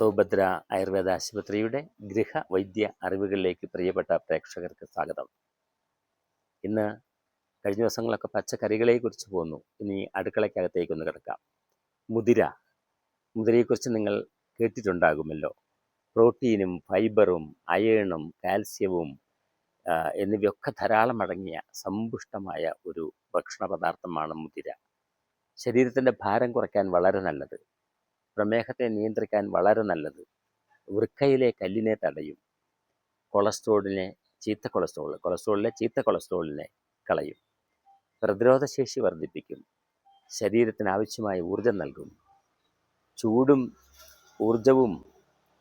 സൗഭദ്ര ആയുർവേദ ആശുപത്രിയുടെ ഗൃഹവൈദ്യ അറിവുകളിലേക്ക് പ്രിയപ്പെട്ട പ്രേക്ഷകർക്ക് സ്വാഗതം. ഇന്ന് കഴിഞ്ഞ ദിവസങ്ങളൊക്കെ പച്ചക്കറികളെക്കുറിച്ച് പോന്നു. ഇനി അടുക്കളയ്ക്കകത്തേക്കൊന്ന് കിടക്കാം. മുതിരയെക്കുറിച്ച് നിങ്ങൾ കേട്ടിട്ടുണ്ടാകുമല്ലോ. പ്രോട്ടീനും ഫൈബറും അയേണും കാൽസ്യവും എന്നിവയൊക്കെ ധാരാളം അടങ്ങിയ സമ്പുഷ്ടമായ ഒരു ഭക്ഷണ പദാർത്ഥമാണ് മുതിര. ശരീരത്തിൻ്റെ ഭാരം കുറയ്ക്കാൻ വളരെ നല്ലത്, പ്രമേഹത്തെ നിയന്ത്രിക്കാൻ വളരെ നല്ലത്, വൃക്കയിലെ കല്ലിനെ തടയും, കൊളസ്ട്രോളിലെ ചീത്ത കൊളസ്ട്രോളിനെ കളയും, പ്രതിരോധശേഷി വർദ്ധിപ്പിക്കും, ശരീരത്തിന് ആവശ്യമായ ഊർജം നൽകും, ചൂടും ഊർജവും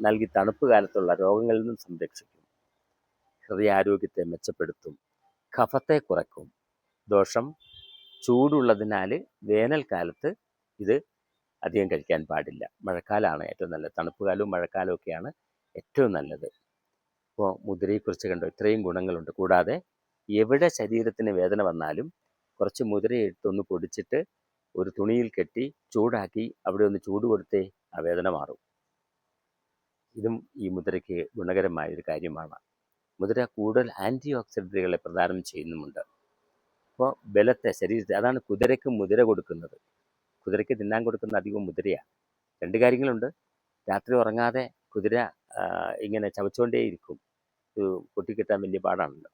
നൽകി തണുപ്പ് കാലത്തുള്ള രോഗങ്ങളിൽ നിന്നും സംരക്ഷിക്കും, ഹൃദയാരോഗ്യത്തെ മെച്ചപ്പെടുത്തും, കഫത്തെ കുറയ്ക്കും. ദോഷം, ചൂടുള്ളതിനാൽ വേനൽക്കാലത്ത് ഇത് അധികം കഴിക്കാൻ പാടില്ല. മഴക്കാലമാണ് ഏറ്റവും നല്ലത്. തണുപ്പ് കാലവും മഴക്കാലവും ഒക്കെയാണ് ഏറ്റവും നല്ലത്. അപ്പോൾ മുതിരയെക്കുറിച്ച് കണ്ടോ, ഇത്രയും ഗുണങ്ങളുണ്ട്. കൂടാതെ എവിടെ ശരീരത്തിന് വേദന വന്നാലും കുറച്ച് മുതിര എടുത്തൊന്ന് പൊടിച്ചിട്ട് ഒരു തുണിയിൽ കെട്ടി ചൂടാക്കി അവിടെ ഒന്ന് ചൂട് കൊടുത്തേ ആ വേദന മാറും. ഇതും ഈ മുതിരയ്ക്ക് ഗുണകരമായൊരു കാര്യമാണ്. മുതിര കൂടുതൽ ആൻറ്റി ഓക്സിഡൻറ്റുകളെ പ്രദാനം ചെയ്യുന്നുമുണ്ട്. അപ്പോൾ ബലത്തെ ശരീരത്തെ, അതാണ് കുതിരയ്ക്ക് മുതിര കൊടുക്കുന്നത്. കുതിരയ്ക്ക് തിന്നാൻ കൊടുക്കുന്ന അധികം മുതിരയാണ്. രണ്ട് കാര്യങ്ങളുണ്ട്. രാത്രി ഉറങ്ങാതെ കുതിര ഇങ്ങനെ ചവച്ചുകൊണ്ടേയിരിക്കും. പൊട്ടിക്കിട്ടാൻ വലിയ പാടാണല്ലോ.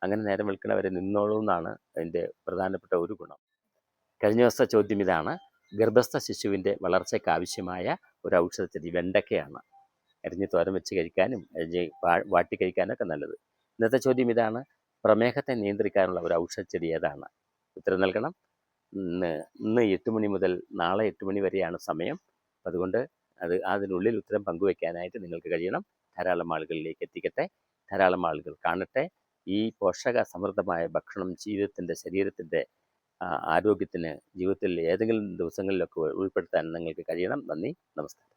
അങ്ങനെ നേരം വെളുക്കണവരെ നിന്നോളൂ എന്നാണ് അതിൻ്റെ പ്രധാനപ്പെട്ട ഒരു ഗുണം. കഴിഞ്ഞ ദിവസത്തെ ചോദ്യം ഇതാണ്: ഗർഭസ്ഥ ശിശുവിൻ്റെ വളർച്ചയ്ക്ക് ആവശ്യമായ ഒരു ഔഷധച്ചെടി വെണ്ടയ്ക്കയാണ്. അരിഞ്ഞ് തോരൻ വെച്ച് കഴിക്കാനും അരിഞ്ഞ് വാട്ടി കഴിക്കാനൊക്കെ നല്ലത്. ഇന്നത്തെ ചോദ്യം ഇതാണ്: പ്രമേഹത്തെ നിയന്ത്രിക്കാനുള്ള ഒരു ഔഷധച്ചെടി ഏതാണ്? ഉത്തരം നൽകണം. ഇന്ന് 8 മണി മുതൽ നാളെ 8 മണി വരെയാണ് സമയം. അതുകൊണ്ട് അതിനുള്ളിൽ ഉത്തരം പങ്കുവയ്ക്കാനായിട്ട് നിങ്ങൾക്ക് കഴിയണം. ധാരാളം ആളുകളിലേക്ക് എത്തിക്കട്ടെ, ധാരാളം ആളുകൾ കാണട്ടെ. ഈ പോഷക സമൃദ്ധമായ ഭക്ഷണം ശരീരത്തിൻ്റെ ആരോഗ്യത്തിന് ജീവിതത്തിൽ ഏതെങ്കിലും ദിവസങ്ങളിലൊക്കെ ഉൾപ്പെടുത്താൻ നിങ്ങൾക്ക് കഴിയണം. നന്ദി, നമസ്കാരം.